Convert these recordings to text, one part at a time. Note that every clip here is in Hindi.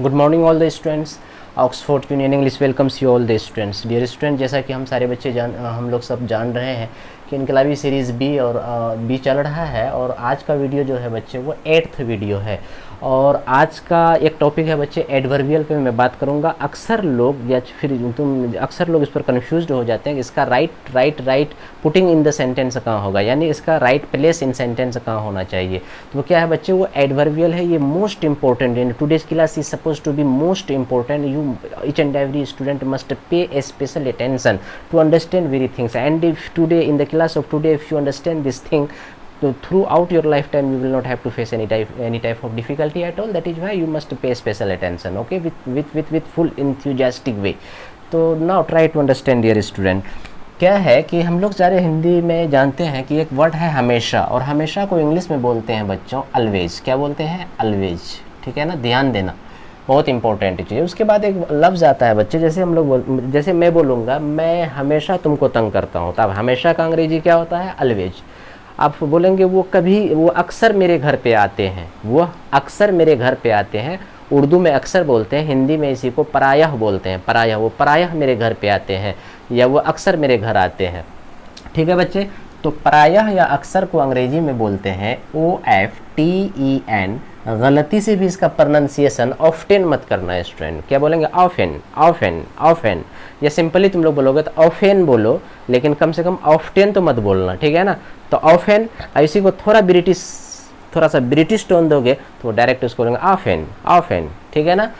Good morning all the students. Oxford Union English welcomes you all the students. Dear student, जैसा कि हम सारे बच्चे हम लोग सब जान रहे हैं कि इनकलाबी सीरीज़ बी और बी चल रहा है और आज का वीडियो जो है बच्चे वो 8th वीडियो है। और आज का एक टॉपिक है बच्चे एडवर्बियल पे मैं बात करूंगा। अक्सर लोग या फिर अक्सर लोग इस पर कंफ्यूज्ड हो जाते हैं कि इसका right putting in the sentence कहाँ होगा, यानी इसका राइट प्लेस इन सेंटेंस कहाँ होना चाहिए। तो क्या है बच्चे, वो एडवर्बियल है, ये most important in today's class is suppose to be most important. You each and every student must pay a special attention to understand very things, and if today in the class of today if you understand this thing, so throughout your lifetime you will not have to face any type of difficulty at all. That is why you must pay special attention, okay, with full enthusiastic way. तो now try to understand dear student। क्या है कि हम लोग सारे हिंदी में जानते हैं कि एक वर्ड है हमेशा, और हमेशा को इंग्लिश में बोलते हैं बच्चों अलवेज। क्या बोलते हैं? अलवेज, ठीक है ना, ध्यान देना, बहुत इंपॉर्टेंट चीज़ है। उसके बाद एक लफ्ज़ आता है बच्चे, जैसे हम लोग जैसे मैं बोलूँगा मैं हमेशा तुमको तंग करता हूँ, तब हमेशा का अंग्रेजी क्या होता है? अलवेज। आप बोलेंगे वो अक्सर मेरे घर पे आते हैं, वो अक्सर मेरे घर पे आते हैं। उर्दू में अक्सर बोलते हैं, हिंदी में इसी को प्रायः बोलते हैं, प्रायः। वो प्रायः मेरे घर पे आते हैं या वो अक्सर मेरे घर आते हैं, ठीक है बच्चे। तो प्रायः या अक्सर को अंग्रेजी में बोलते हैं OFTEN। गलती से भी इसका प्रोनाउंसिएशन ऑफ्टेन मत करना है स्टूडेंट। क्या बोलेंगे? Often, often, often. या सिंपली तुम लोग बोलोगे तो ऑफेन बोलो, लेकिन कम से कम ऑफ्टेन तो मत बोलना, ठीक है ना। तो ऑफेन, इसी को थोड़ा सा ब्रिटिश टोन दोगे तो डायरेक्ट उसको बोलेंगे ऑफेन, ऑफेन, ठीक है ना।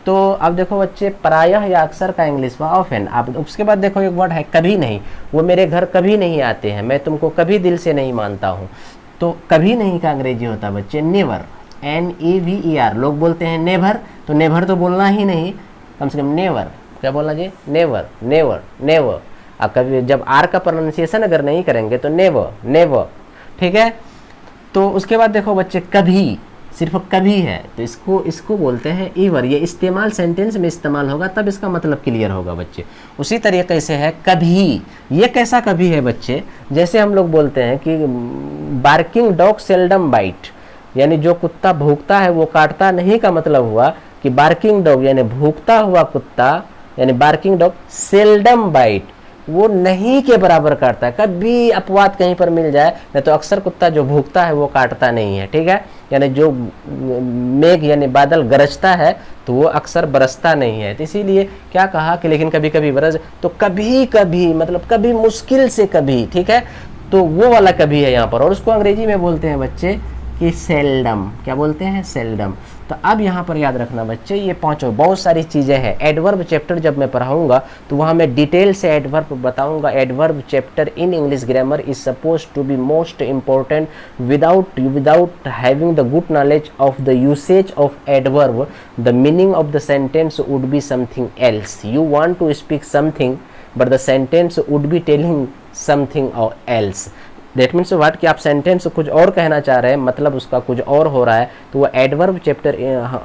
तो अब देखो बच्चे, प्रायः या अक्सर का इंग्लिश में ऑफेन। आप उसके बाद देखो एक वर्ड है कभी नहीं। वो मेरे घर कभी नहीं आते हैं, मैं तुमको कभी दिल से नहीं मानता हूँ। तो कभी नहीं का अंग्रेजी होता बच्चे नेवर, NEVER। लोग बोलते हैं नेवर, तो नेवर तो बोलना ही नहीं, कम से कम नेवर। क्या बोलना चाहिए? Never, never, never. अब कभी जब आर का प्रोनाउंसिएशन अगर नहीं करेंगे तो नेवर, नेवर, ठीक है। तो उसके बाद देखो बच्चे, कभी, सिर्फ कभी है तो इसको बोलते हैं ईवर। ये इस्तेमाल सेंटेंस में इस्तेमाल होगा तब इसका मतलब क्लियर होगा बच्चे। उसी तरीके से है कभी। ये कैसा कभी है बच्चे? जैसे हम लोग बोलते हैं कि बार्किंग डॉग सेल्डम बाइट, यानी जो कुत्ता भूखता है वो काटता नहीं, का मतलब हुआ कि बार्किंग डॉग यानी भूखता हुआ कुत्ता, यानी बार्किंग डॉग सेल्डम बाइट, वो नहीं के बराबर काटता है। कभी अपवाद कहीं पर मिल जाए, नहीं तो अक्सर कुत्ता जो भूखता है वो काटता नहीं है, ठीक है। यानी जो मेघ यानी बादल गरजता है तो वो अक्सर बरसता नहीं है। तो इसीलिए क्या कहा कि लेकिन कभी कभी बरस, तो कभी कभी मतलब कभी मुश्किल से कभी, ठीक है। तो वो वाला कभी है यहाँ पर, और उसको अंग्रेजी में बोलते हैं बच्चे कि सेल्डम। क्या बोलते हैं? सेल्डम। तो अब यहाँ पर याद रखना बच्चे, ये पांचों बहुत सारी चीज़ें हैं। एडवर्ब चैप्टर जब मैं पढ़ाऊंगा तो वहाँ मैं डिटेल से एडवर्ब बताऊंगा। Adverb chapter in English grammar is suppose to be most important. Without having the good knowledge of the usage of adverb, the meaning of the sentence would be something else. You want to speak something but the sentence would be telling something else. That means what, कि आप सेंटेंस कुछ और कहना चाह रहे हैं, मतलब उसका कुछ और हो रहा है। तो वो एडवर्ब चैप्टर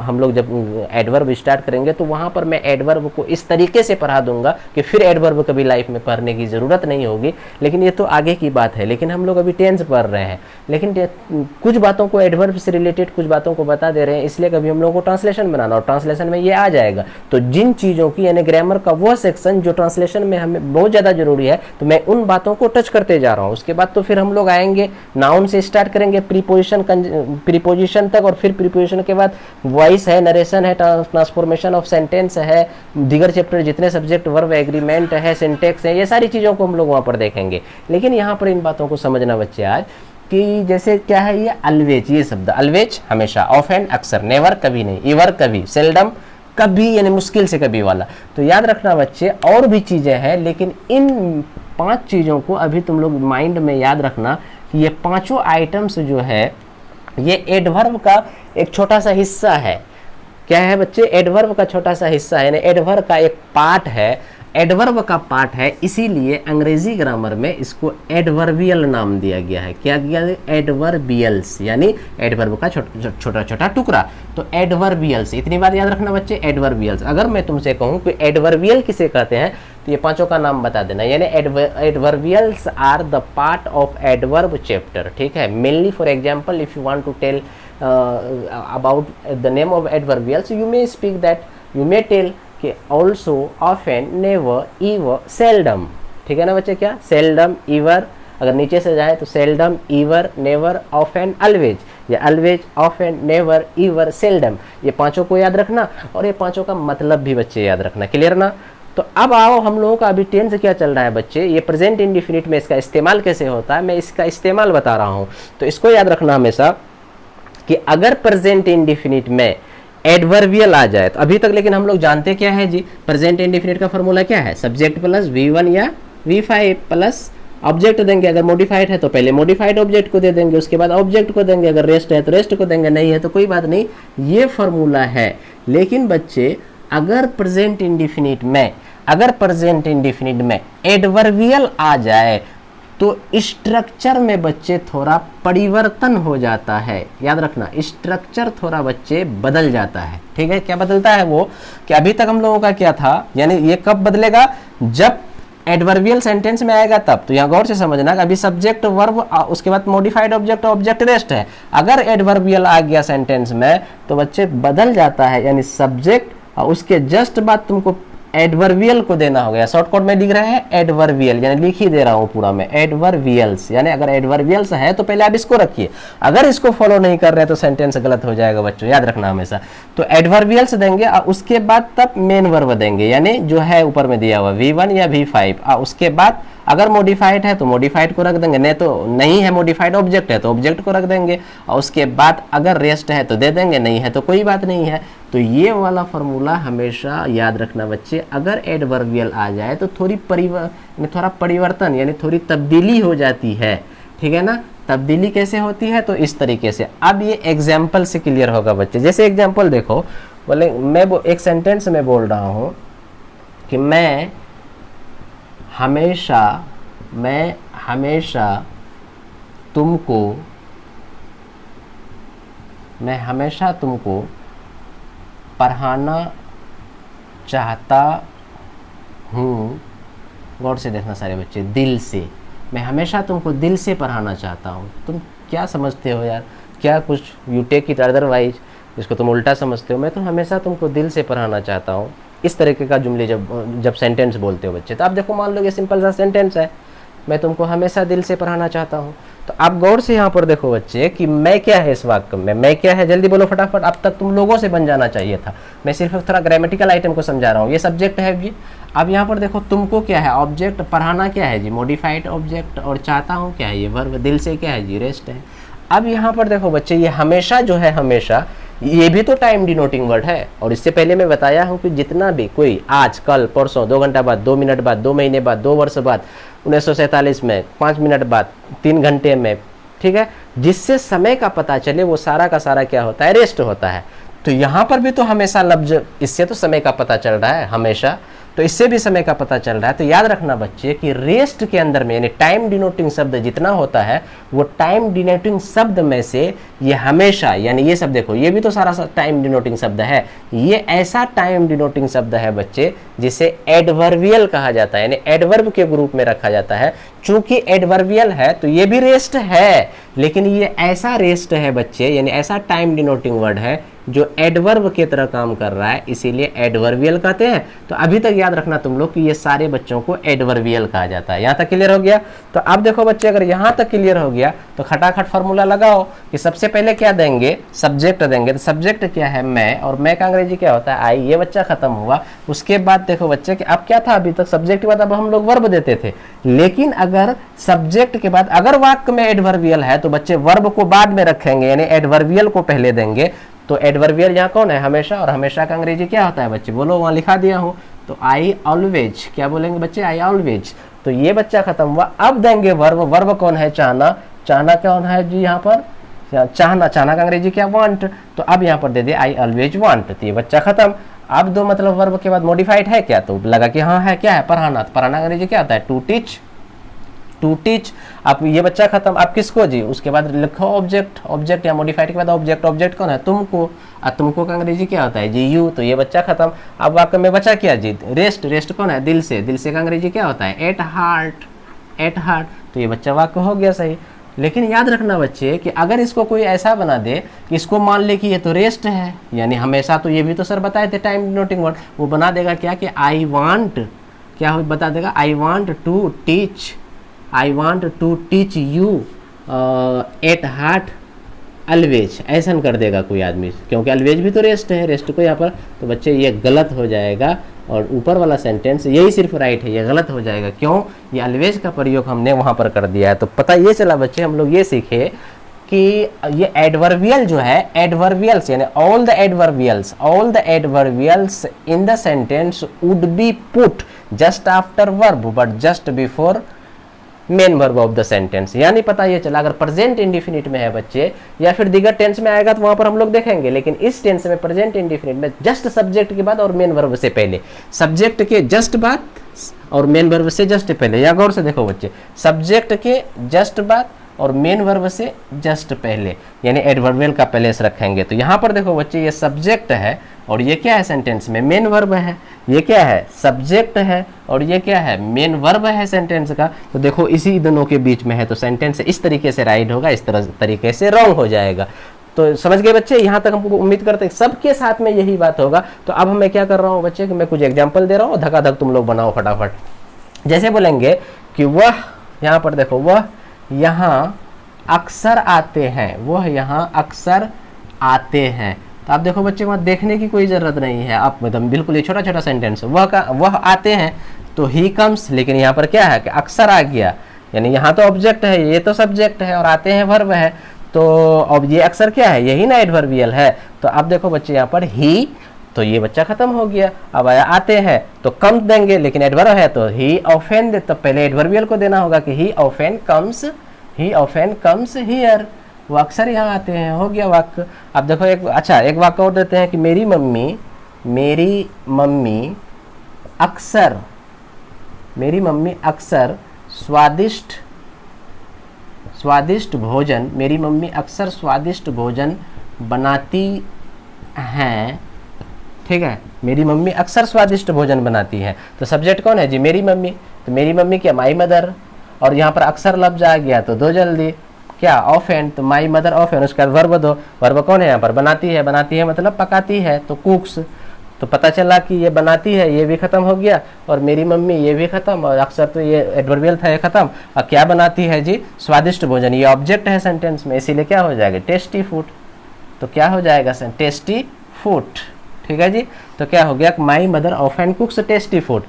हम लोग जब एडवर्ब स्टार्ट करेंगे तो वहाँ पर मैं एडवर्ब को इस तरीके से पढ़ा दूंगा कि फिर एडवर्ब कभी लाइफ में पढ़ने की ज़रूरत नहीं होगी। लेकिन ये तो आगे की बात है, लेकिन हम लोग अभी टेंस पढ़ रहे हैं, लेकिन कुछ बातों को एडवर्ब से रिलेटेड कुछ बातों को बता दे रहे हैं, इसलिए कभी हम लोगों को ट्रांसलेशन बनाना, और ट्रांसलेशन में ये आ जाएगा। तो जिन चीज़ों की यानी ग्रामर का वो सेक्शन जो ट्रांसलेशन में हमें बहुत ज़्यादा जरूरी है, तो मैं उन बातों को टच करते जा रहा हूँ। उसके बाद तो फिर हम लोग आएंगे नाउन से स्टार्ट करेंगे प्रीपोजिशन तक, और फिर प्रीपोजिशन के बाद वॉइस है, नरेशन है, ट्रांसफॉर्मेशन ऑफ सेंटेंस है, दीगर चैप्टर जितने सब्जेक्ट, वर्ब, एग्रीमेंट है, सिंटेक्स है, ये सारी चीज़ों को हम लोग वहाँ पर देखेंगे। लेकिन यहाँ पर इन बातों को समझना बच्चे आज, कि जैसे क्या है ये अलवेज, ये शब्द अलवेज हमेशा, ऑफेन अक्सर, नेवर कभी नहीं, ईवर कभी, सेल्डम कभी यानी मुश्किल से कभी वाला। तो याद रखना बच्चे, और भी चीज़ें हैं, लेकिन इन 5 चीज़ों को अभी तुम लोग माइंड में याद रखना कि ये पांचों आइटम्स जो है ये एडवर्ब का एक छोटा सा हिस्सा है। क्या है बच्चे? एडवर्ब का छोटा सा हिस्सा है, यानी एडवर्ब का एक पार्ट है, एडवर्ब का पार्ट है। इसीलिए अंग्रेजी ग्रामर में इसको एडवर्बियल नाम दिया गया है। क्या दिया है? एडवर्बियल्स, यानी एडवर्ब का छोटा छोटा टुकड़ा। तो एडवर्बियल्स, इतनी बात याद रखना बच्चे, एडवर्बियल्स। अगर मैं तुमसे कहूँ कि एडवर्बियल किसे कहते हैं, तो ये पांचों का नाम बता देना, यानी adverbials are the part of adverb chapter, ठीक है। Mainly for example if you want to tell about the name of adverbials you may speak that, you may tell कि also, often, never, ever, seldom, ठीक है ना बच्चे। क्या सेल्डम, ईवर, अगर नीचे से जाए तो सेल्डम, ईवर, नेवर, ऑफन, ऑलवेज, या always, often, never, ever, seldom, ये पांचों को याद रखना और ये पांचों का मतलब भी बच्चे याद रखना। क्लियर ना। तो अब आओ हम लोगों का अभी टेंस क्या चल रहा है बच्चे, ये प्रेजेंट इंडिफिनिट में इसका इस्तेमाल कैसे होता है, मैं इसका इस्तेमाल बता रहा हूँ। तो इसको याद रखना हमेशा कि अगर प्रेजेंट इंडिफिनिट में एडवर्बियल आ जाए तो अभी तक लेकिन हम लोग जानते क्या है जी, प्रेजेंट इंडिफिनिट का फॉर्मूला क्या है, सब्जेक्ट प्लस V1 या V5 प्लस ऑब्जेक्ट देंगे। अगर मॉडिफाइड है तो पहले मॉडिफाइड ऑब्जेक्ट को दे देंगे, उसके बाद ऑब्जेक्ट को देंगे, अगर रेस्ट है तो रेस्ट को देंगे, नहीं है तो कोई बात नहीं, ये फॉर्मूला है। लेकिन बच्चे अगर प्रेजेंट इंडिफिनिट में एडवर्बियल आ जाए तो स्ट्रक्चर में बच्चे थोड़ा परिवर्तन हो जाता है, याद रखना, स्ट्रक्चर थोड़ा बच्चे बदल जाता है, ठीक है। क्या बदलता है वो, कि अभी तक हम लोगों का क्या था, यानी ये कब बदलेगा, जब एडवर्बियल सेंटेंस में आएगा तब। तो यहाँ गौर से समझना कि अभी सब्जेक्ट वर्ब, उसके बाद मॉडिफाइड ऑब्जेक्ट, ऑब्जेक्ट रेस्ट है। अगर एडवर्बियल आ गया सेंटेंस में तो बच्चे बदल जाता है, यानी सब्जेक्ट और उसके जस्ट बाद तुमको एडवर्बियल को देना हो गया। शॉर्ट कोड में लिख रहे हैं एडवर्बियल, यानी लिख ही दे रहा हूं पूरा में, एडवर्बियल्स, यानी अगर एडवर्बियल्स है तो पहले आप इसको रखिए, अगर इसको फॉलो नहीं कर रहे तो सेंटेंस गलत हो जाएगा बच्चों, याद रखना हमेशा। तो एडवर्बियल्स देंगे और उसके बाद तब मेन वर्ब देंगे, यानी जो है ऊपर में दिया हुआ V1 या V5, और उसके बाद अगर मॉडिफाइड है तो मॉडिफाइड को रख देंगे, नहीं तो नहीं है मॉडिफाइड ऑब्जेक्ट है तो ऑब्जेक्ट को रख देंगे, और उसके बाद अगर रेस्ट है तो दे देंगे, नहीं है तो कोई बात नहीं है। तो ये वाला फॉर्मूला हमेशा याद रखना बच्चे, अगर एडवर्बियल आ जाए तो थोड़ा परिवर्तन यानी थोड़ी तब्दीली हो जाती है, ठीक है ना। तब्दीली कैसे होती है, तो इस तरीके से। अब ये एग्जाम्पल से क्लियर होगा बच्चे। जैसे एग्जाम्पल देखो, बोले मैं एक सेंटेंस में बोल रहा हूँ कि मैं हमेशा तुमको पढ़ाना चाहता हूँ। गौर से देखना सारे बच्चे, दिल से, मैं हमेशा तुमको दिल से पढ़ाना चाहता हूँ। तुम क्या समझते हो यार, क्या कुछ यू टेक इट अदरवाइज, जिसको तुम उल्टा समझते हो। मैं तो हमेशा तुमको दिल से पढ़ाना चाहता हूँ, इस तरीके का जुमले जब सेंटेंस बोलते हो बच्चे। तो आप देखो, मान लो ये सिंपल सा सेंटेंस है, मैं तुमको हमेशा दिल से पढ़ाना चाहता हूँ। तो आप गौर से यहाँ पर देखो बच्चे कि मैं क्या है इस वाक्य में, मैं क्या है, जल्दी बोलो फटाफट। अब तक तुम लोगों से बन जाना चाहिए था, मैं सिर्फ थोड़ा ग्रामेटिकल आइटम को समझा रहा हूँ। ये सब्जेक्ट है जी। अब यहाँ पर देखो, तुमको क्या है, ऑब्जेक्ट, पढ़ाना क्या है जी, मॉडिफाइड ऑब्जेक्ट, और चाहता हूँ क्या है, ये वर्ब, दिल से क्या है जी, रेस्ट है। अब यहाँ पर देखो बच्चे, ये हमेशा जो है, हमेशा ये भी तो टाइम डिनोटिंग वर्ड है। और इससे पहले मैं बताया हूँ कि जितना भी कोई आज, कल, परसों, 2 घंटा बाद, 2 मिनट बाद, 2 महीने बाद, 2 वर्ष बाद, 1947 में, 5 मिनट बाद, 3 घंटे में, ठीक है, जिससे समय का पता चले, वो सारा का सारा क्या होता है, रेस्ट होता है। तो यहाँ पर भी तो हमेशा लफ्ज, इससे तो समय का पता चल रहा है हमेशा, तो इससे भी समय का पता चल रहा है। तो याद रखना बच्चे कि रेस्ट के अंदर में यानी टाइम डिनोटिंग शब्द जितना होता है, वो टाइम डिनोटिंग शब्द में से ये हमेशा, यानी ये सब देखो, ये भी तो सारा टाइम डिनोटिंग शब्द है। ये ऐसा टाइम डिनोटिंग शब्द है बच्चे जिसे एडवर्बियल कहा जाता है, यानी एडवर्ब के ग्रुप में रखा जाता है। चूंकि एडवर्बियल है तो ये भी रेस्ट है, लेकिन ये ऐसा रेस्ट है बच्चे, यानी ऐसा टाइम डिनोटिंग वर्ड है जो एडवर्ब के तरह काम कर रहा है, इसीलिए एडवर्बियल कहते हैं। तो अभी तक याद रखना तुम लोग कि ये सारे बच्चों को एडवर्बियल कहा जाता है। यहाँ तक क्लियर हो गया। तो अब देखो बच्चे, अगर यहाँ तक क्लियर हो गया तो खटाखट फार्मूला लगाओ कि सबसे पहले क्या देंगे, सब्जेक्ट देंगे। तो सब्जेक्ट क्या है, मैं, और मैं का अंग्रेजी क्या होता है, आई। ये बच्चा खत्म हुआ। उसके बाद देखो बच्चे कि अब क्या था, अभी तक सब्जेक्ट के बाद अब हम लोग वर्ब देते थे, लेकिन अगर सब्जेक्ट के बाद अगर वाक्य में एडवर्बियल है तो बच्चे वर्ब को बाद में रखेंगे, यानी एडवर्बियल को पहले देंगे। तो एडवर्बियल यहाँ कौन है, हमेशा, और हमेशा का अंग्रेजी क्या होता है बच्चे, बोलो, वहाँ लिखा दिया हूँ। तो आई ऑलवेज, क्या बोलेंगे बच्चे, आई ऑलवेज। तो ये बच्चा खत्म हुआ। अब देंगे वर्ब। वर्ब कौन है, चाहना। चाहना कौन है जी यहाँ पर, चाहना। चाहना का अंग्रेजी क्या, वांट। तो अब यहाँ पर दे दे आई ऑलवेज वांट। तो ये बच्चा खत्म। अब दो मतलब वर्ब के बाद मॉडिफाइड है क्या, तो लगा कि हाँ है, क्या है, पढ़ाना। तो पढ़ाना का अंग्रेजी क्या होता है, टू टीच। To teach. आप ये बच्चा खत्म। आप किसको जी, उसके बाद लिखो ऑब्जेक्ट, ऑब्जेक्ट या मॉडिफाइड के बाद ऑब्जेक्ट, ऑब्जेक्ट कौन है, तुमको, और तुमको का अंग्रेजी क्या होता है जी, यू। तो ये बच्चा खत्म। अब वाक्य में बचा क्या जी, रेस्ट, रेस्ट कौन है, दिल से, दिल से का अंग्रेजी क्या होता है, एट हार्ट, एट हार्ट। तो ये बच्चा वाक्य हो गया सही। लेकिन याद रखना बच्चे कि अगर इसको कोई ऐसा बना दे कि इसको मान ले कि ये तो रेस्ट है, यानी हमेशा, तो ये भी तो सर बताए थे टाइम डिनोटिंग वर्ड, वो बना देगा क्या कि आई वांट, क्या बता देगा, I want to teach, I want to teach you at heart always, ऐसा कर देगा कोई आदमी, क्योंकि अलवेज भी तो रेस्ट है, रेस्ट को यहाँ पर। तो बच्चे ये गलत हो जाएगा, और ऊपर वाला सेंटेंस यही सिर्फ राइट है, ये गलत हो जाएगा। क्यों, ये अलवेज का प्रयोग हमने वहाँ पर कर दिया है। तो पता ये चला बच्चे, हम लोग ये सीखे कि ये एडवर्बियल जो है, एडवर्बियल्स यानी all the adverbials, all the adverbials in the sentence would be put just after verb but just before main verb of the sentence. यानी पता ये चला, अगर प्रेजेंट इंडिफिनिट में है बच्चे, या फिर दीगर टेंस में आएगा तो वहां पर हम लोग देखेंगे, लेकिन इस टेंस में प्रेजेंट इंडिफिनिट में जस्ट सब्जेक्ट के बाद और मेन वर्ब से पहले, सब्जेक्ट के जस्ट बाद और मेन वर्ब से जस्ट पहले। या गौर से देखो बच्चे, सब्जेक्ट के जस्ट बाद और मेन वर्ब से जस्ट पहले, यानी एडवर्बियल का प्लेस रखेंगे। तो यहाँ पर देखो बच्चे, ये सब्जेक्ट है और ये क्या है सेंटेंस में, मेन वर्ब है। ये क्या है, सब्जेक्ट है और ये क्या है, मेन वर्ब है सेंटेंस का। तो देखो इसी दोनों के बीच में है, तो सेंटेंस इस तरीके से राइट होगा, इस तरह तरीके से रॉन्ग हो जाएगा। तो समझ गए बच्चे, यहाँ तक हमको उम्मीद करते हैं सबके साथ में यही बात होगा। तो अब मैं क्या कर रहा हूँ बच्चे, कि मैं कुछ एग्जाम्पल दे रहा हूँ, धकाधक तुम लोग बनाओ फटाफट। जैसे बोलेंगे कि वह, यहाँ पर देखो, वह यहाँ अक्सर आते हैं, वह यहाँ अक्सर आते हैं। तो आप देखो बच्चे, वहाँ देखने की कोई ज़रूरत नहीं है, आप मतलब बिल्कुल ये छोटा छोटा सेंटेंस, वह आते हैं तो ही कम्स, लेकिन यहाँ पर क्या है कि अक्सर आ गया, यानी यहाँ तो ऑब्जेक्ट है, ये तो सब्जेक्ट है, और आते हैं वर्ब है। तो अब ये अक्सर क्या है, यही ना एडवर्बियल है। तो आप देखो बच्चे, यहाँ पर ही, तो ये बच्चा खत्म हो गया। अब आया आते हैं तो कम देंगे, लेकिन एडवर्ब है तो ही ऑफेन दे, तो पहले एडवर्बियल को देना होगा कि he often comes, he often comes here, वो अक्सर यहाँ आते हैं, हो गया वाक्य। अब देखो एक, अच्छा एक वाक्य और देते हैं कि मेरी मम्मी, मेरी मम्मी अक्सर, मेरी मम्मी अक्सर स्वादिष्ट, स्वादिष्ट भोजन, मेरी मम्मी अक्सर स्वादिष्ट भोजन बनाती हैं, ठीक है, मेरी मम्मी अक्सर स्वादिष्ट भोजन बनाती है। तो सब्जेक्ट कौन है जी, मेरी मम्मी। तो मेरी मम्मी क्या, माई मदर, और यहाँ पर अक्सर लफ्ज आ गया तो दो जल्दी, क्या, ऑफेन, तो माई मदर ऑफेन, उसका वर्ब दो, वर्ब कौन है यहाँ पर, बनाती है, बनाती है मतलब पकाती है, तो कुक्स। तो पता चला कि ये बनाती है, ये भी खत्म हो गया, और मेरी मम्मी ये भी खत्म, और अक्सर तो ये एडवर्बियल था, ये खत्म। और क्या बनाती है जी, स्वादिष्ट भोजन, ये ऑब्जेक्ट है सेंटेंस में, इसीलिए क्या हो जाएगा, टेस्टी फूड। तो क्या हो जाएगा, टेस्टी फूड, ठीक है जी। तो क्या हो गया, my mother often कुक्स tasty food,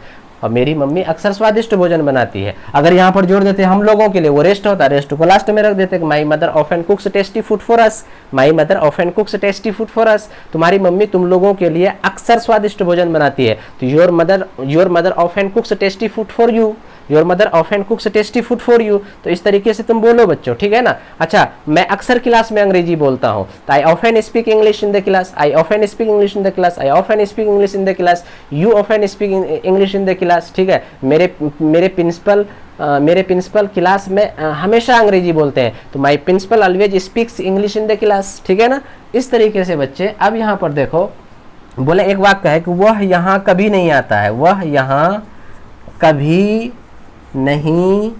और मेरी मम्मी अक्सर स्वादिष्ट भोजन बनाती है। अगर यहाँ पर जोड़ देते हम लोगों के लिए, वो रेस्ट होता, रेस्ट को लास्ट में रख देते, my mother often कुक्स tasty food for us, my mother often कुक्स tasty food for us, तुम्हारी मम्मी तुम लोगों के लिए अक्सर स्वादिष्ट भोजन बनाती है। तो your mother often कुक्स tasty food for you, your mother often कुक्स tasty food for you. तो इस तरीके से तुम बोलो बच्चों, ठीक है ना। अच्छा, मैं अक्सर क्लास में अंग्रेजी बोलता हूँ, तो I often speak English in the class, I often speak English in the class, I often speak English in the class, you often speak English in the class, ठीक है। मेरे प्रिंसिपल क्लास में हमेशा अंग्रेजी बोलते हैं, तो my principal always speaks English in the class, ठीक है ना। इस तरीके से बच्चे, अब यहाँ पर देखो, बोले एक वाक्य है कि वह यहाँ कभी नहीं आता है, वह यहाँ कभी नहीं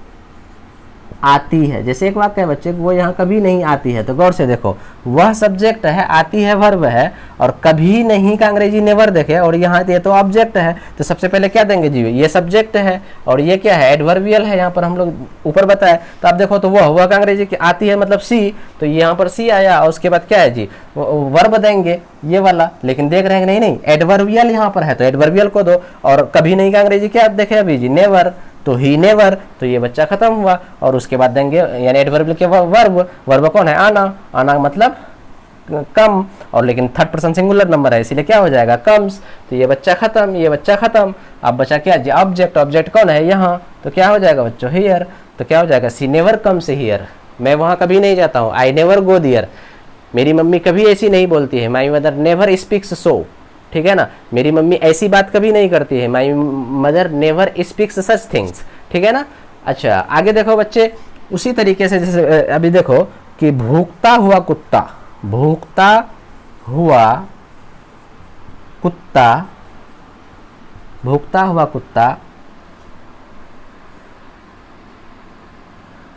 आती है। जैसे एक वाक्य है बच्चे, वो यहाँ कभी नहीं आती है, तो गौर से देखो, वह सब्जेक्ट है, आती है वर्ब है, और कभी नहीं का अंग्रेजी नेवर देखे, और यहाँ ये तो ऑब्जेक्ट है। तो सबसे पहले क्या देंगे जी, ये सब्जेक्ट है और ये क्या है, एडवर्बियल है, यहाँ पर हम लोग ऊपर बताए। तो आप देखो, तो वह का अंग्रेजी आती है मतलब सी, तो यहाँ पर सी आया, और उसके बाद क्या है जी, वर्ब देंगे ये वाला। लेकिन देख रहे हैं नहीं नहीं, एडवर्बियल यहाँ पर है तो एडवर्बियल को दो, और कभी नहीं का अंग्रेजी क्या देखे अभी जी, नेवर, तो ही नेवर, तो ये बच्चा खत्म हुआ। और उसके बाद देंगे यानी एडवर्बियल के वर्ब, वर्ब कौन है, आना, आना मतलब कम, और लेकिन थर्ड पर्सन सिंगुलर नंबर है, इसीलिए क्या हो जाएगा, कम्स। तो ये बच्चा खत्म, ये बच्चा खत्म। अब बचा क्या जी, ऑब्जेक्ट, ऑब्जेक्ट कौन है यहाँ, तो क्या हो जाएगा बच्चों, हियर। तो क्या हो जाएगा, सी नेवर कम्स हियर, मैं वहाँ कभी नहीं जाता हूँ, आई नेवर गो देयर, मेरी मम्मी कभी ऐसी नहीं बोलती है, माई मदर नेवर स्पीक्स सो, ठीक है ना, मेरी मम्मी ऐसी बात कभी नहीं करती है, my mother never speaks such things, ठीक है ना। अच्छा आगे देखो बच्चे, उसी तरीके से जैसे अभी देखो कि भूखता हुआ कुत्ता, भूखता हुआ कुत्ता, भूखता हुआ कुत्ता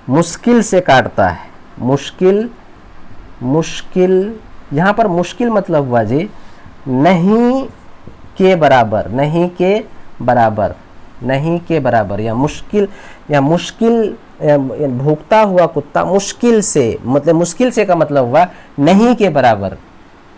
मुश्किल से काटता है, मुश्किल, मुश्किल, यहाँ पर मुश्किल मतलब हुआ जी नहीं के बराबर, नहीं के बराबर, नहीं के बराबर, या मुश्किल, या मुश्किल, भूखता हुआ कुत्ता मुश्किल से, मतलब मुश्किल से का मतलब हुआ नहीं के बराबर,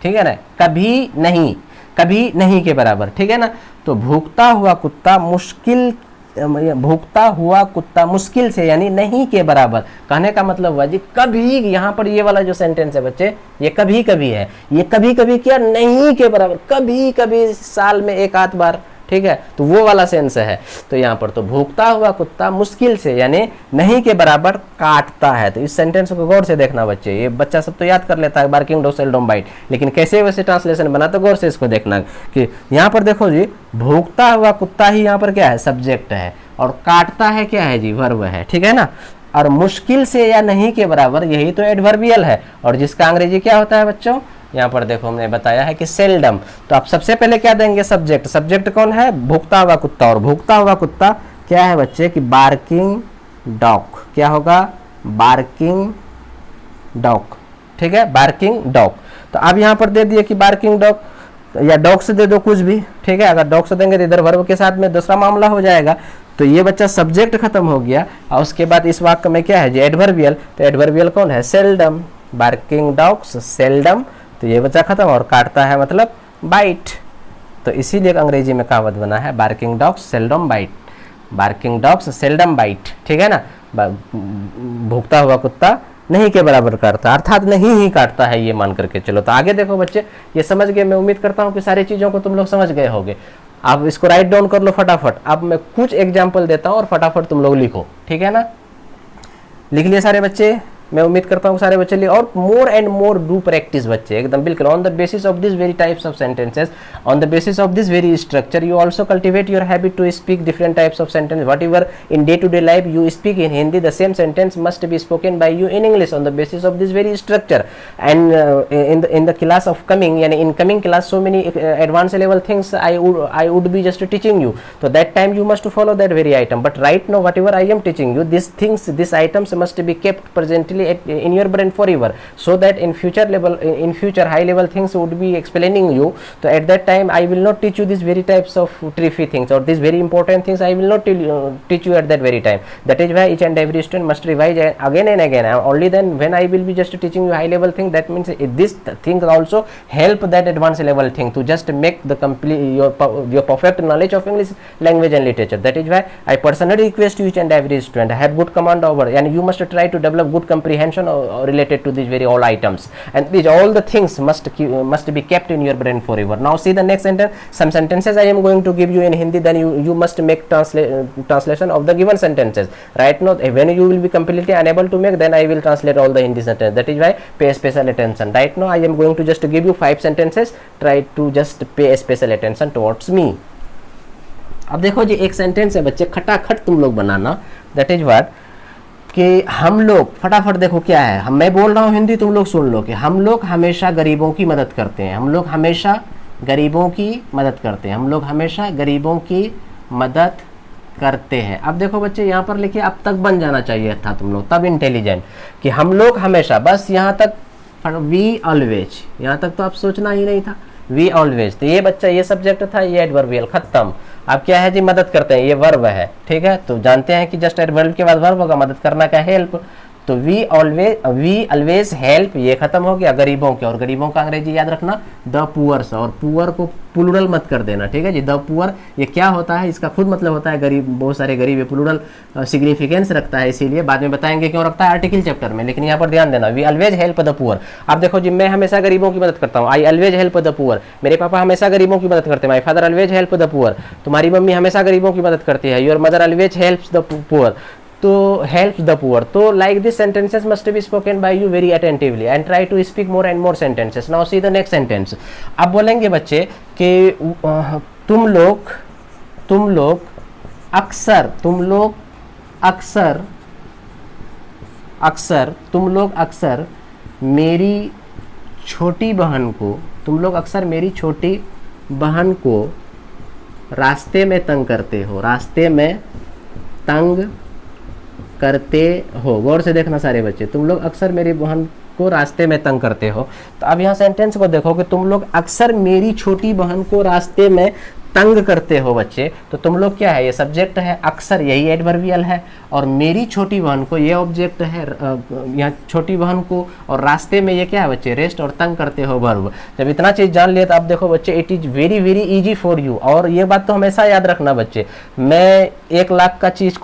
ठीक है ना, कभी नहीं, कभी नहीं के बराबर, ठीक है ना। तो भूखता हुआ कुत्ता मुश्किल, भूखता हुआ कुत्ता मुश्किल से यानी नहीं के बराबर, कहने का मतलब हुआ जी कभी, यहाँ पर ये वाला जो सेंटेंस है बच्चे ये कभी कभी है, ये कभी कभी क्या नहीं के बराबर, कभी कभी साल में एक आध बार, ठीक है, तो वो वाला सेंस है। तो यहाँ पर तो भूखता हुआ कुत्ता मुश्किल से यानी नहीं के बराबर काटता है। तो इस सेंटेंस को गौर से देखना बच्चे, ये बच्चा सब तो याद कर लेता है बार्किंग डॉग सेल्डम बाइट, लेकिन कैसे वैसे ट्रांसलेशन बना तो गौर से इसको देखना कि यहाँ पर देखो जी भूखता हुआ कुत्ता ही यहाँ पर क्या है, सब्जेक्ट है, और काटता है क्या है जी, वर्ब है, ठीक है ना। और मुश्किल से या नहीं के बराबर यही तो एडवर्बियल है, और जिसका अंग्रेजी क्या होता है बच्चों, यहाँ पर देखो हमने बताया है कि सेल्डम। तो आप सबसे पहले क्या देंगे, सब्जेक्ट, सब्जेक्ट कौन है, भूखता हुआ कुत्ता, और भूखता हुआ कुत्ता क्या है बच्चे कि बार्किंग डॉग, क्या होगा, बार्किंग डॉग, ठीक है, बार्किंग डॉग। तो अब यहाँ पर दे दिए कि बार्किंग डॉग, या डॉग से दे दो कुछ भी, ठीक है, अगर डॉग से देंगे तो इधर वर्ब के साथ में दूसरा मामला हो जाएगा। तो ये बच्चा सब्जेक्ट खत्म हो गया, और उसके बाद इस वाक्य में क्या है जी, एडवर्बियल। तो एडवर्बियल कौन है, सेल्डम, बार्किंग डॉग्स सेल्डम, तो ये बच्चा खत्म, और काटता है मतलब बाइट। तो इसीलिए अंग्रेजी में कहावत बना है barking dogs seldom bite, barking dogs seldom bite, ठीक है ना। भूखता हुआ कुत्ता नहीं के बराबर काटता, अर्थात नहीं ही काटता है, ये मान करके चलो। तो आगे देखो बच्चे, ये समझ गए, मैं उम्मीद करता हूँ कि सारी चीज़ों को तुम लोग समझ गए होगे। आप इसको राइट डाउन कर लो फटाफट। अब मैं कुछ एग्जाम्पल देता हूँ और फटाफट तुम लोग लिखो, ठीक है ना। लिख लिए सारे बच्चे, मैं उम्मीद करता हूँ सारे बच्चे लिए, और more and more do practice बच्चे, एकदम बिल्कुल on the basis of this very types of sentences, on the basis of this very structure you also cultivate your habit to speak different types of sentence. Whatever in day to day life you speak in Hindi, the same sentence must be spoken by you in English on the basis of this very structure. And in the class of coming, yani in coming class, so many advanced level things I would be just teaching you. So that time you must follow that very item. But right now, whatever I am teaching you, these things, these items must be kept presently in your brain forever, so that in future level, in future high level things would be explaining you. So at that time, I will not teach you these very types of tricky things, or these very important things I will not teach you at that very time. That is why each and every student must revise again and again. Only then when I will be just teaching you high level thing, that means this thing also help that advanced level thing to just make the complete your perfect knowledge of English language and literature. That is why I personally request each and every student have good command over, and you must try to develop good comprehension related to these very all items, and these all the things must be kept in your brain forever. Now see the next sentence. Some sentences I am going to give you in Hindi, then you must make translation of the given sentences. Right now, when you will be completely unable to make, then I will translate all the Hindi sentences. That is why pay special attention. Right now I am going to just give you 5 sentences. Try to just pay special attention towards me. अब देखो जी, एक सेंटेंस है बच्चे, खटाखट तुम लोग बनाना। दैट इज व्हाट कि हम लोग, फटाफट देखो क्या है, हम, मैं बोल रहा हूँ हिंदी, तुम लोग सुन लो, कि हम लोग हमेशा गरीबों की मदद करते हैं, हम लोग हमेशा गरीबों की मदद करते हैं, हम लोग हमेशा गरीबों की मदद करते हैं। अब देखो बच्चे, यहाँ पर लिखिए, अब तक बन जाना चाहिए था तुम लोग, तब इंटेलिजेंट, कि हम लोग हमेशा, बस यहाँ तक, वी ऑलवेज, यहाँ तक तो आप सोचना ही नहीं था, वी ऑलवेज। तो ये बच्चा, ये सब्जेक्ट था, ये एडवर्बियल, खत्म। अब क्या है जी, मदद करते हैं, ये वर्ब है, ठीक है। तो जानते हैं कि जस्ट एडवर्ब के बाद वर्ब होगा, मदद करना का हेल्प। तो वी ऑलवेज हेल्प, ये खत्म हो गया गरीबों के, और गरीबों का अंग्रेजी याद रखना द पुअर्स, और पुअर को प्लूरल मत कर देना, ठीक है जी। द पुअर ये क्या होता है, इसका खुद मतलब होता है गरीब, बहुत सारे गरीब, ये प्लूरल सिग्निफिकेंस रखता है, इसीलिए बाद में बताएंगे क्यों रखता है आर्टिकल चैप्टर में, लेकिन यहाँ पर ध्यान देना, we always help the poor. अब देखो जी, मैं हमेशा गरीबों की मदद करता हूँ, I always help the poor. मेरे पापा हमेशा गरीबों की मदद करते हैं, my father always help the poor. तुम्हारी मम्मी हमेशा गरीबों की मदद करती है, your mother always helps the poor. तो helps the poor. तो like these sentences must be spoken by you very attentively and try to speak more and more sentences. Now see the next sentence. अब बोलेंगे बच्चे कि तुम लोग अक्सर, तुम लोग अक्सर मेरी छोटी बहन को रास्ते में तंग करते हो। गौर से देखना सारे बच्चे, तुम लोग अक्सर मेरी बहन को रास्ते में तंग करते हो। तो अब यहाँ सेंटेंस को देखो कि तुम लोग अक्सर मेरी छोटी बहन को रास्ते में तंग करते हो बच्चे। तो तुम लोग क्या है, ये सब्जेक्ट है, अक्सर यही एडवर्बियल है, और मेरी छोटी बहन को ये ऑब्जेक्ट है, यहाँ छोटी बहन को, और रास्ते में ये क्या है बच्चे, रेस्ट, और तंग करते हो वर्ब। जब इतना चीज़ जान लिया तो आप देखो बच्चे, it is very very easy for you. और ये बात तो हमेशा याद रखना बच्चे, मैं 1 लाख की चीज़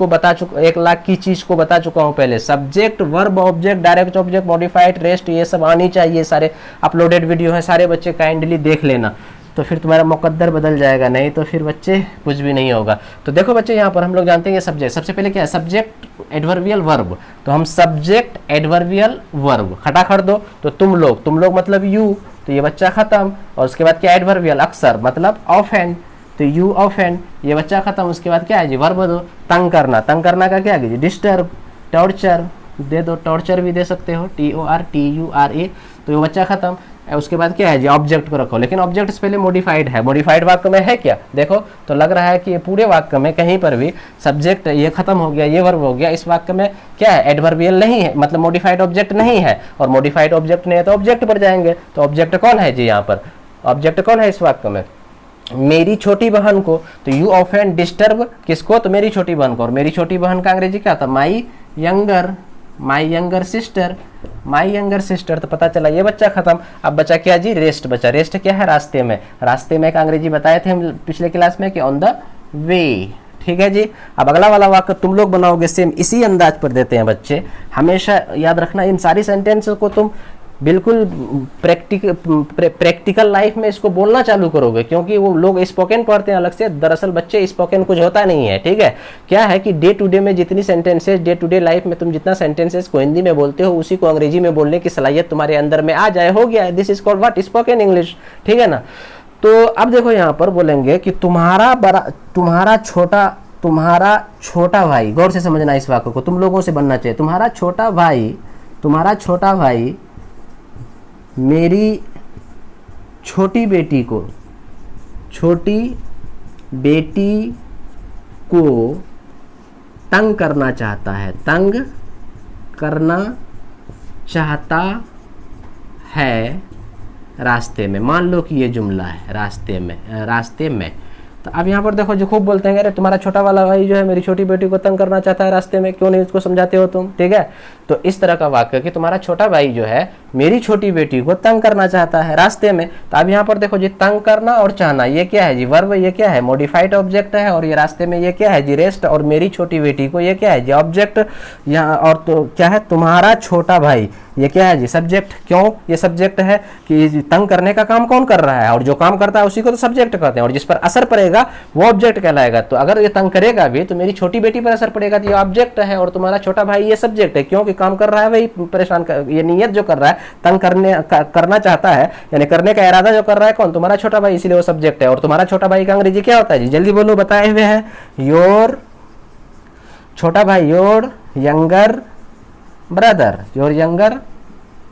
को बता चुका हूँ पहले। Subject, verb, object, direct object, modified, rest, ये सब आनी चाहिए। सारे अपलोडेड वीडियो हैं, सारे बच्चे काइंडली देख लेना, तो फिर तुम्हारा मुकद्दर बदल जाएगा, नहीं तो फिर बच्चे कुछ भी नहीं होगा। तो देखो बच्चे, यहाँ पर हम लोग जानते हैं ये सब्जेक्ट, सबसे पहले क्या है, सब्जेक्ट एडवर्बियल वर्ब। तो हम सब्जेक्ट एडवर्बियल वर्ब खटाखट दो, तो तुम लोग मतलब यू, तो ये बच्चा खत्म। और उसके बाद क्या, एडवर्बियल अक्सर मतलब ऑफेन, तो यू ऑफेन, ये बच्चा खत्म। उसके बाद क्या है जी, वर्ब दो, तंग करना का क्या है जी, डिस्टर्ब, टॉर्चर दे दो, टॉर्चर भी दे सकते हो, TORTURA, तो ये बच्चा खत्म। उसके बाद क्या है जी, ऑब्जेक्ट को रखो, लेकिन ऑब्जेक्ट से पहले मॉडिफाइड है। मॉडिफाइड वाक्य में है क्या, देखो तो लग रहा है कि ये पूरे वाक्य में कहीं पर भी सब्जेक्ट ये खत्म हो गया, ये वर्ब हो गया, इस वाक्य में क्या है, एडवर्बियल नहीं है, मतलब मॉडिफाइड ऑब्जेक्ट नहीं है। और मॉडिफाइड ऑब्जेक्ट नहीं है तो ऑब्जेक्ट पर जाएंगे। तो ऑब्जेक्ट कौन है जी, यहाँ पर ऑब्जेक्ट कौन है इस वाक्य में, मेरी छोटी बहन को। तो यू ऑफेन डिस्टर्ब किसको, तो मेरी छोटी बहन को। और मेरी छोटी बहन का अंग्रेजी क्या था, माई यंगर सिस्टर, तो पता चला ये बच्चा खत्म। अब बचा क्या जी, रेस्ट बचा। रेस्ट क्या है, रास्ते में का अंग्रेजी बताए थे हम पिछले क्लास में कि ऑन द वे। ठीक है जी। अब अगला वाला वाक्य तुम लोग बनाओगे सेम इसी अंदाज पर देते हैं बच्चे। हमेशा याद रखना, इन सारी सेंटेंस को तुम बिल्कुल प्रैक्टिकल लाइफ में इसको बोलना चालू करोगे, क्योंकि वो लोग स्पोकन पढ़ते हैं अलग से, दरअसल बच्चे स्पोकन कुछ होता नहीं है। ठीक है, क्या है कि डे टू डे में जितनी sentences, day to day life में तुम जितना सेंटेंसेस को हिंदी में बोलते हो, उसी को अंग्रेजी में बोलने की सलाहियत तुम्हारे अंदर में आ जाए, हो गया। This is called what, spoken English. ठीक है ना। तो अब देखो यहाँ पर बोलेंगे कि तुम्हारा छोटा भाई, गौर से समझना इस वाक्य को, तुम लोगों से बनना चाहिए। तुम्हारा छोटा भाई मेरी छोटी बेटी को तंग करना चाहता है रास्ते में। मान लो कि ये जुमला है रास्ते में। तो अब यहाँ पर देखो जो खूब बोलते हैं, अरे तुम्हारा छोटा वाला भाई जो है मेरी छोटी बेटी को तंग करना चाहता है रास्ते में, क्यों नहीं उसको समझाते हो तुम। ठीक है, तो इस तरह का वाक्य कि तुम्हारा छोटा भाई जो है मेरी छोटी बेटी को तंग करना चाहता है रास्ते में। तो अब यहाँ पर देखो जी, तंग करना और चाहना, ये क्या है जी, वर्ब, ये क्या है, मॉडिफाइड ऑब्जेक्ट है। और ये रास्ते में ये क्या है जी, रेस्ट। और मेरी छोटी बेटी को ये क्या है जी, ऑब्जेक्ट यहाँ। और तो क्या है, तुम्हारा छोटा भाई, ये क्या है जी, सब्जेक्ट। क्यों ये सब्जेक्ट है कि तंग करने का काम कौन कर रहा है, और जो काम करता है उसी को तो सब्जेक्ट कहते हैं, और जिस पर असर पड़ेगा वो ऑब्जेक्ट कहलाएगा। तो अगर ये तंग करेगा भी तो मेरी छोटी बेटी पर असर पड़ेगा, तो ये ऑब्जेक्ट है, और तुम्हारा छोटा भाई ये सब्जेक्ट है। क्योंकि काम कर रहा है वही परेशान ये नियत जो कर रहा है, तंग करना चाहता है, यानी करने का इरादा जो कर रहा है कौन, तुम्हारा छोटा भाई, इसीलिए वो सब्जेक्ट है। और तुम्हारा छोटा भाई का अंग्रेजी क्या होता है जी, जल्दी बोलो, बताए हुए हैं, योर छोटा भाई, योर यंगर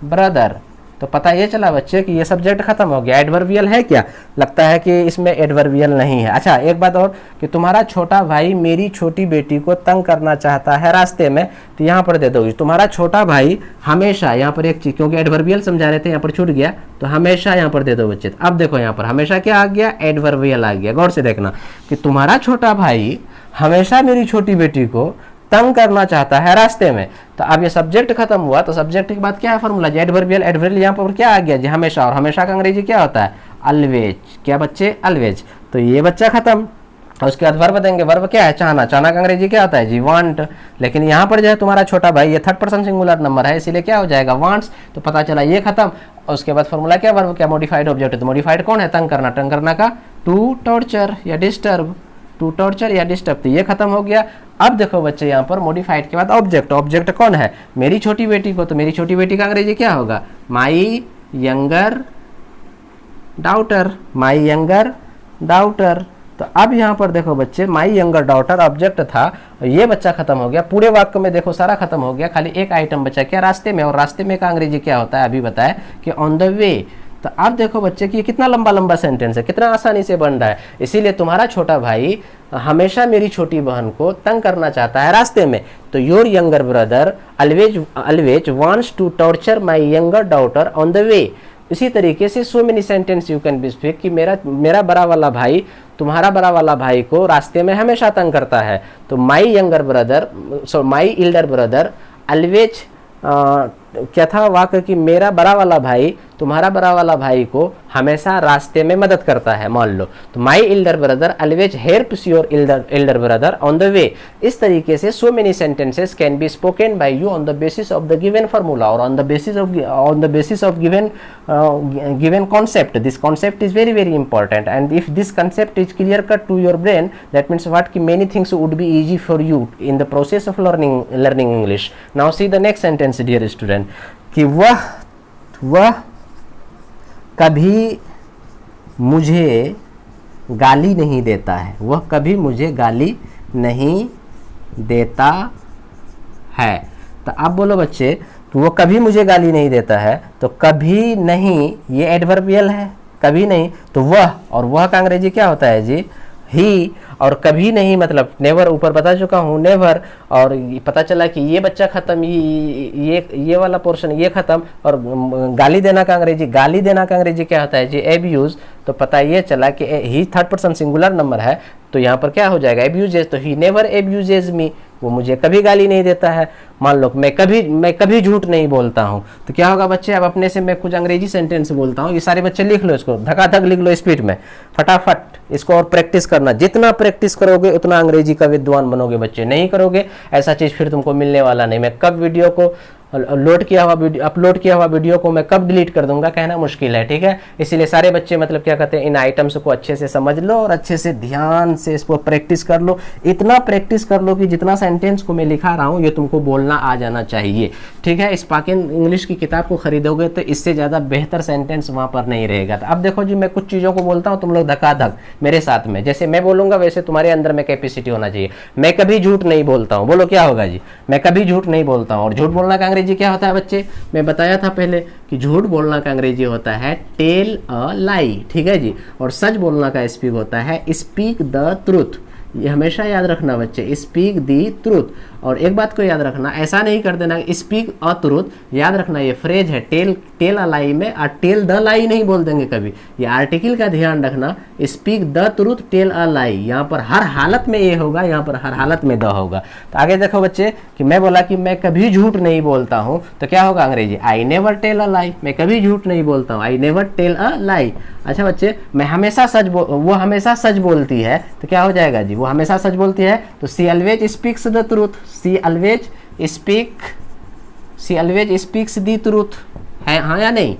ब्रदर। तो पता ये चला बच्चे कि ये सब्जेक्ट खत्म हो गया। एडवर्बियल है क्या, लगता है कि इसमें एडवर्बियल नहीं है। अच्छा, एक बात और कि तुम्हारा छोटा भाई मेरी छोटी बेटी को तंग करना चाहता है रास्ते में। तो यहाँ पर दे दो, तुम्हारा छोटा भाई हमेशा, यहाँ पर एक चीज, क्योंकि एडवर्बियल समझा रहे थे, यहाँ पर छूट गया, तो हमेशा यहाँ पर दे दो बच्चे। अब देखो यहाँ पर हमेशा क्या आ गया, एडवर्बियल आ गया। गौर से देखना कि तुम्हारा छोटा भाई हमेशा मेरी छोटी बेटी को तंग करना चाहता है रास्ते में। तो अब ये सब्जेक्ट खत्म हुआ, तो सब्जेक्ट के बाद क्या है फॉर्मूला जी, एडवर्बियल यहाँ पर क्या आ गया जी, हमेशा। और हमेशा का अंग्रेजी क्या होता है, ऑलवेज। क्या बच्चे, ऑलवेज। तो ये बच्चा खत्म। और उसके बाद वर्ब देंगे, वर्ब क्या है, चाहना का अंग्रेजी क्या होता है जी, वांट। लेकिन यहाँ पर जो है तुम्हारा छोटा भाई, ये 3rd पर्सन सिंगुलर नंबर है, इसीलिए क्या हो जाएगा, वांट्स। तो पता चला ये खत्म। और उसके बाद फॉर्मूला क्या, वर्ब क्या, मॉडिफाइड ऑब्जेक्ट है। तो मॉडिफाइड कौन है, तंग करना का टू टॉर्चर या डिस्टर्ब, तो ये खत्म हो गया। अब देखो बच्चे यहाँ पर मॉडिफाइड के बाद ऑब्जेक्ट कौन है, मेरी छोटी बेटी को। तो मेरी छोटी बेटी का अंग्रेजी क्या होगा, माई यंगर डाउटर। तो अब यहाँ पर देखो बच्चे, माई यंगर डॉटर ऑब्जेक्ट था, ये बच्चा खत्म हो गया, पूरे वाक्य में देखो सारा खत्म हो गया, खाली एक आइटम बचा क्या, रास्ते में। और रास्ते में का अंग्रेजी क्या होता है, अभी बताया कि ऑन द वे। तो अब देखो बच्चे कि ये कितना लंबा लंबा सेंटेंस है, कितना आसानी से बन रहा है। इसीलिए तुम्हारा छोटा भाई हमेशा मेरी छोटी बहन को तंग करना चाहता है रास्ते में। तो your younger brother always wants to torture my younger daughter on the way. इसी तरीके से so many sentence you can be speak कि मेरा बड़ा वाला भाई तुम्हारा बड़ा वाला भाई को रास्ते में हमेशा तंग करता है। तो माई एल्डर ब्रदर ऑलवेज क्या था वाक्य कि मेरा बड़ा वाला भाई तुम्हारा बड़ा वाला भाई को हमेशा रास्ते में मदद करता है, मान लो। तो my elder brother always helps your elder brother on the way. इस तरीके से so many sentences can be spoken by you on the basis of the given formula और on the basis of given concept. This concept is very very important and if this concept is clear cut to your brain, that means what कि many things would be easy for you in the process of learning English. Now see the next sentence dear student, कि वह कभी मुझे गाली नहीं देता है, वह कभी मुझे गाली नहीं देता है। तो आप बोलो बच्चे, तो वो कभी मुझे गाली नहीं देता है, तो कभी नहीं ये एडवर्बियल है, कभी नहीं। तो वह का अंग्रेजी क्या होता है जी, ही। और कभी नहीं मतलब नेवर, ऊपर बता चुका हूँ नेवर। और पता चला कि ये बच्चा खत्म, ये वाला पोर्शन ये खत्म। और गाली देना का अंग्रेजी क्या होता है जी, एब्यूज। तो पता ये चला कि ही थर्ड पर्सन सिंगुलर नंबर है, तो यहाँ पर क्या हो जाएगा, एब्यूजेज। तो ही नेवर एब्यूजेज मी, वो मुझे कभी गाली नहीं देता है। मान लो मैं कभी झूठ नहीं बोलता हूँ, तो क्या होगा बच्चे, अब अपने से मैं कुछ अंग्रेजी सेंटेंस बोलता हूँ। ये सारे बच्चे लिख लो, इसको धकाधक लिख लो स्पीड में, फटाफट इसको। और प्रैक्टिस करना, जितना प्रैक्टिस करोगे उतना अंग्रेजी का विद्वान बनोगे बच्चे। नहीं करोगे ऐसा चीज फिर तुमको मिलने वाला नहीं। मैं कब वीडियो को अपलोड किया हुआ वीडियो को मैं कब डिलीट कर दूंगा कहना मुश्किल है, ठीक है। इसीलिए सारे बच्चे मतलब क्या कहते हैं, इन आइटम्स को अच्छे से समझ लो और अच्छे से ध्यान से इसको प्रैक्टिस कर लो। इतना प्रैक्टिस कर लो कि जितना सेंटेंस को मैं लिखा रहा हूँ ये तुमको बोलना आ जाना चाहिए, ठीक है। स्पोकन इंग्लिश की किताब को खरीदोगे तो इससे ज़्यादा बेहतर सेंटेंस वहाँ पर नहीं रहेगा। तो अब देखो जी, मैं कुछ चीज़ों को बोलता हूँ, तुम लोग धकाधक मेरे साथ में, जैसे मैं बोलूँगा वैसे तुम्हारे अंदर में कैपेसिटी होना चाहिए। मैं कभी झूठ नहीं बोलता हूँ, बोलो क्या होगा जी, मैं कभी झूठ नहीं बोलता हूँ। और झूठ बोलना का अंग्रेजी क्या होता है बच्चे, मैं बताया था पहले कि झूठ बोलना का अंग्रेजी होता है टेल अ लाई, ठीक है जी। और सच बोलना का स्पीक होता है स्पीक द ट्रूथ। ये हमेशा याद रखना बच्चे, स्पीक दी ट्रूथ। और एक बात को याद रखना, ऐसा नहीं कर देना स्पीक अ ट्रूथ, याद रखना ये फ्रेज है टेल अ लाई में, और टेल द लाई नहीं बोल देंगे कभी। ये आर्टिकल का ध्यान रखना, speak the truth tell a lie, यहाँ पर हर हालत में ये होगा, यहाँ पर हर हालत में द होगा। तो आगे देखो बच्चे कि मैं बोला कि मैं कभी झूठ नहीं बोलता हूँ, तो क्या होगा अंग्रेजी, आई नेवर टेल अ लाई। मैं कभी झूठ नहीं बोलता हूँ, आई नेवर टेल अ लाई। अच्छा बच्चे, मैं हमेशा वो हमेशा सच बोलती है, तो क्या हो जाएगा जी, वो हमेशा सच बोलती है, तो she always speaks the truth. She always speaks the truth है, हाँ या नहीं,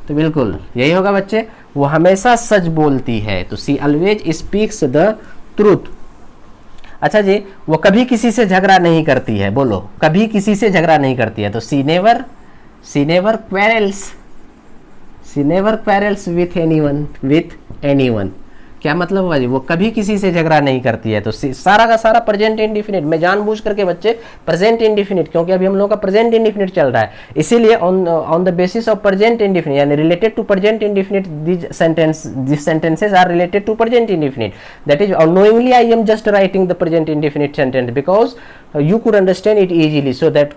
तो बिल्कुल यही होगा बच्चे, वो हमेशा सच बोलती है, तो she always speaks the truth. अच्छा जी, वो कभी किसी से झगड़ा नहीं करती है, बोलो कभी किसी से झगड़ा नहीं करती है, तो सी नेवर क्वेरल्स विथ एनीवन। क्या मतलब हुआ जी, वो कभी किसी से झगड़ा नहीं करती है। तो सारा का सारा प्रेजेंट इंडिफिनिट, मैं जानबूझ करके बच्चे प्रेजेंट इंडिफिनिट, क्योंकि अभी हम लोगों का प्रेजेंट इंडिफिनिट चल रहा है, इसीलिए on the basis of present indefinite यानी related to present indefinite, this sentences are related to present indefinite. That is unknowingly I am just writing the present indefinite sentence because you could understand it easily. So that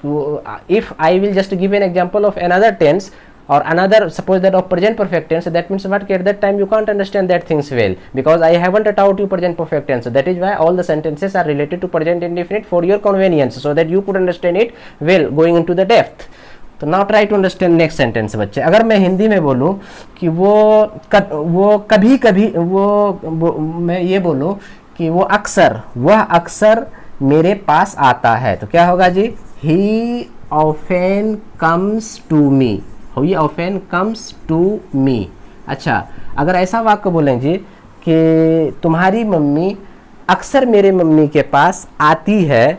if I will just give an example of another tense or another, suppose that of present perfect tense, that means what, at that time you can't understand that things well because I haven't taught you present perfect tense. So that is why all the sentences are related to present indefinite for your convenience, so that you could understand it well going into the depth. तो now try to understand next sentence बच्चे। अगर मैं हिंदी में बोलूँ कि वो कभी कभी मैं ये बोलूँ कि वह अक्सर मेरे पास आता है, तो क्या होगा जी, he often comes to me, he often comes to me. अच्छा, अगर ऐसा वाक्य बोलेंगे कि तुम्हारी मम्मी अक्सर मेरे मम्मी के पास आती है,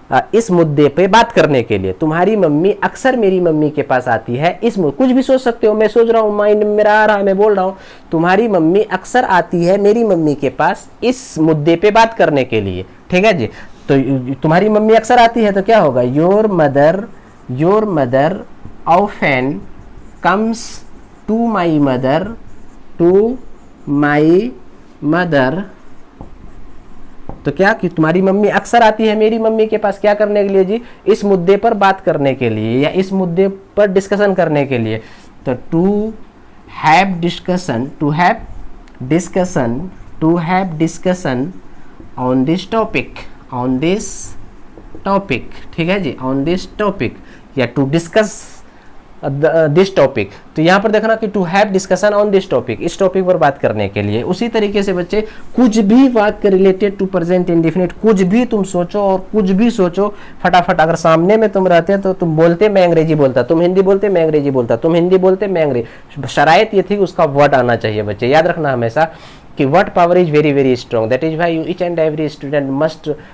इस मुद्दे पे बात करने के लिए। तुम्हारी मम्मी अक्सर मेरी मम्मी के पास आती है इस कुछ भी सोच सकते हो, मैं सोच रहा हूँ, माइंड मेरा आ रहा है, मैं बोल रहा हूँ। तुम्हारी मम्मी अक्सर आती है मेरी मम्मी के पास इस मुद्दे पे बात करने के लिए, ठीक है जी। तो तुम्हारी मम्मी अक्सर आती है तो क्या होगा, your mother often comes to my mother. तो क्या कि तुम्हारी मम्मी अक्सर आती है मेरी मम्मी के पास क्या करने के लिए जी, इस मुद्दे पर बात करने के लिए या इस मुद्दे पर डिस्कशन करने के लिए। तो to have discussion on this topic, ठीक है जी, ऑन दिस टॉपिक या टू डिस्कस दिस टॉपिक। तो यहाँ पर देखना कि to have discussion on this topic, इस टॉपिक पर बात करने के लिए। उसी तरीके से बच्चे कुछ भी वाक्य रिलेटेड टू प्रेजेंट इंडेफिनिट, कुछ भी तुम सोचो और कुछ भी सोचो फटाफट। अगर सामने में तुम रहते तो तुम बोलते मैं अंग्रेजी बोलता, तुम हिंदी बोलते मैं अंग्रेजी बोलता, तुम हिंदी बोलते मैं अंग्रेजी। शरायत ये थी कि उसका वर्ड आना चाहिए बच्चे, याद रखना हमेशा कि word power is very very strong. That is why each and every student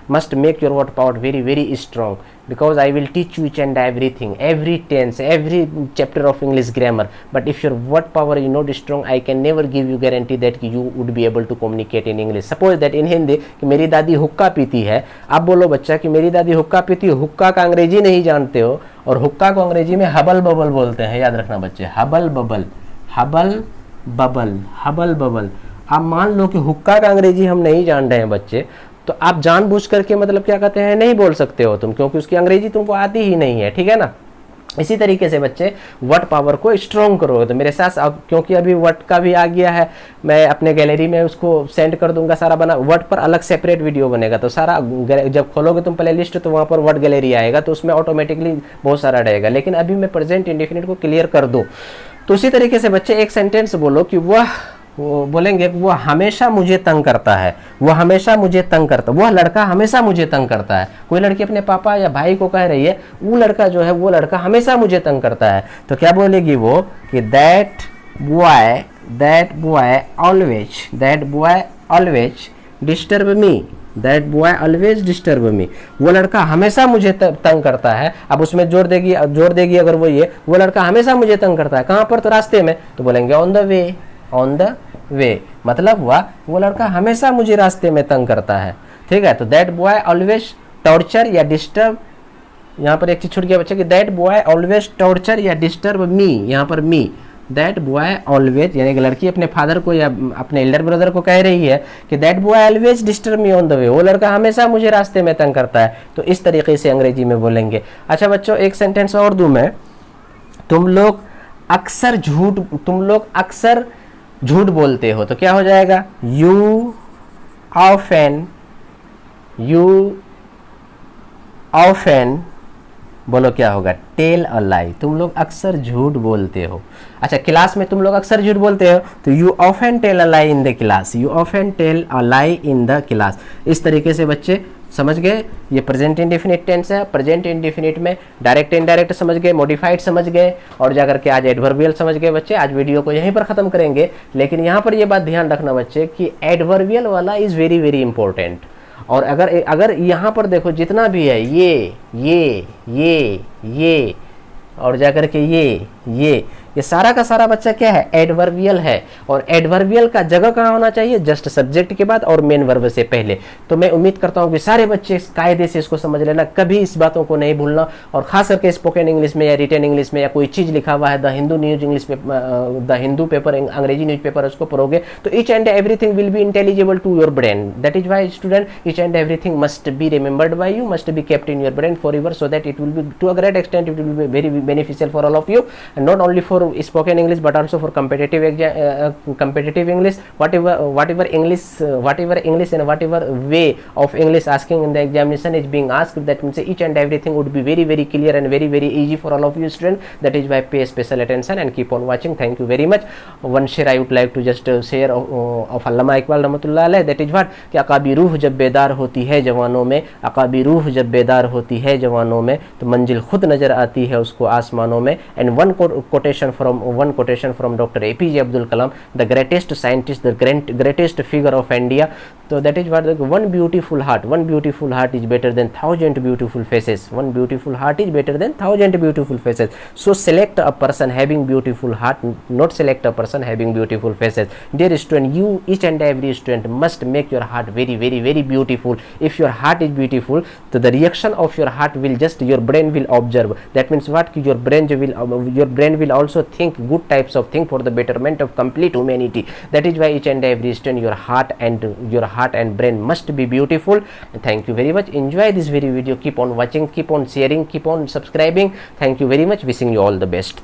must make your word power very very strong, because I will teach you each and everything, every tense, every chapter of English grammar. But if your word power is not strong, I can never give you guarantee that you would be able to communicate in English. Suppose that in Hindi कि मेरी दादी हुक्का पीती है, आप बोलो बच्चा कि मेरी दादी हुक्का पीती है, हुक्का का अंग्रेजी नहीं जानते हो और हुक्का को अंग्रेजी में हबल बबल बोलते हैं, याद रखना बच्चे, हबल बबल। आप मान लो कि हुक्का का अंग्रेजी हम नहीं जान रहे हैं बच्चे, तो आप जानबूझ करके मतलब क्या कहते हैं नहीं बोल सकते हो तुम, क्योंकि उसकी अंग्रेजी तुमको आती ही नहीं है, ठीक है ना। इसी तरीके से बच्चे वर्ड पावर को स्ट्रॉन्ग करोगे तो मेरे साथ अब, क्योंकि अभी वर्ड का भी आ गया है, मैं अपने गैलरी में उसको सेंड कर दूंगा सारा बना, वर्ड पर अलग सेपरेट वीडियो बनेगा। तो सारा जब खोलोगे तुम प्ले लिस्ट तो वहाँ पर वर्ड गैलरी आएगा, तो उसमें ऑटोमेटिकली बहुत सारा रहेगा। लेकिन अभी मैं प्रेजेंट इंडेफिनिट को क्लियर कर दो। तो उसी तरीके से बच्चे एक सेंटेंस बोलो कि वो बोलेंगे वो हमेशा मुझे तंग करता है, वो हमेशा मुझे तंग करता, वह लड़का हमेशा मुझे तंग करता है। कोई लड़की अपने पापा या भाई को कह रही है वो लड़का जो है वो लड़का हमेशा मुझे तंग करता है, तो क्या बोलेगी वो कि that boy always disturb me, वो लड़का हमेशा मुझे तंग करता है। अब उसमें जोड़ देगी अगर वो लड़का हमेशा मुझे तंग करता है, कहाँ पर, तो रास्ते में, तो बोलेंगे ऑन द वे, मतलब हुआ वो लड़का हमेशा मुझे रास्ते में तंग करता है, ठीक है। तो दैट बॉय ऑलवेज टॉर्चर या डिस्टर्ब, यहाँ पर एक चीज छूट गया बच्चे कि दैट बॉय ऑलवेज टॉर्चर या डिस्टर्ब मी, यहाँ पर मी, दैट बॉय ऑलवेज, यानी कि लड़की अपने फादर को या अपने एल्डर ब्रदर को कह रही है कि that boy always disturb me on the वे, वो लड़का हमेशा मुझे रास्ते में तंग करता है। तो इस तरीके से अंग्रेजी में बोलेंगे। अच्छा बच्चों एक सेंटेंस और दूं मैं, तुम लोग अक्सर झूठ बोलते हो, तो क्या हो जाएगा, यू ऑफन बोलो क्या होगा, टेल अ लाई, तुम लोग अक्सर झूठ बोलते हो। अच्छा क्लास में तुम लोग अक्सर झूठ बोलते हो, तो you often tell a lie in the class, इस तरीके से बच्चे समझ गए। ये प्रेजेंट इंडेफिनिट टेंस है। प्रेजेंट इंडेफिनिट में डायरेक्ट इनडायरेक्ट समझ गए, मॉडिफाइड समझ गए और जाकर के आज एडवर्बियल समझ गए बच्चे। आज वीडियो को यहीं पर खत्म करेंगे, लेकिन यहाँ पर ये बात ध्यान रखना बच्चे कि एडवर्बियल वाला इज वेरी वेरी इंपॉर्टेंट। और अगर यहाँ पर देखो जितना भी है ये और जाकर के ये सारा का सारा बच्चा क्या है, एडवर्बियल है। और एडवर्बियल का जगह कहाँ होना चाहिए, जस्ट सब्जेक्ट के बाद और मेन वर्ब से पहले। तो मैं उम्मीद करता हूँ कि सारे बच्चे कायदे से इसको समझ लेना, कभी इस बातों को नहीं भूलना। और खास करके स्पोकन इंग्लिश में या रिटन इंग्लिश में या कोई चीज़ लिखा हुआ है, द हिंदू पेपर अंग्रेजी न्यूज पेपर, उसको पढ़ोगे तो each and everything will be intelligible to your brain. That is why student each and everything must be remembered by you, must be kept in your brain for ever, so that it will be to a great extent it will be very beneficial for all of you, and not only for spoken English but also for competitive English, whatever English and whatever way of English asking in the examination is being asked, that means each and everything would be very very clear and very very easy for all of you students. That is why pay special attention and keep on watching. Thank you very much. One share I would like to just share of Allama Iqbal रहमतुल्लाह अलैह, that is what कि अकाबी रूह जब बेदार होती है जवानों में, अकाबी रूह जब बेदार होती है जवानों में, तो मंजिल खुद नजर आती है उसको आसमानों में। And one quotation from Dr. APJ Abdul Kalam, the greatest scientist, the greatest figure of India. So that is what one beautiful heart is better than 1,000 beautiful faces. One beautiful heart is better than 1,000 beautiful faces. So select a person having beautiful heart, not select a person having beautiful faces. Dear student, you, each and every student, must make your heart very, very, very beautiful. If your heart is beautiful, so the reaction of your heart will just, your brain will observe. That means what, your brain will also think good types of thing for the betterment of complete humanity. That is why each and every student, your heart and brain must be beautiful. Thank you very much. Enjoy this very video. Keep on watching, keep on sharing, keep on subscribing. Thank you very much. Wishing you all the best.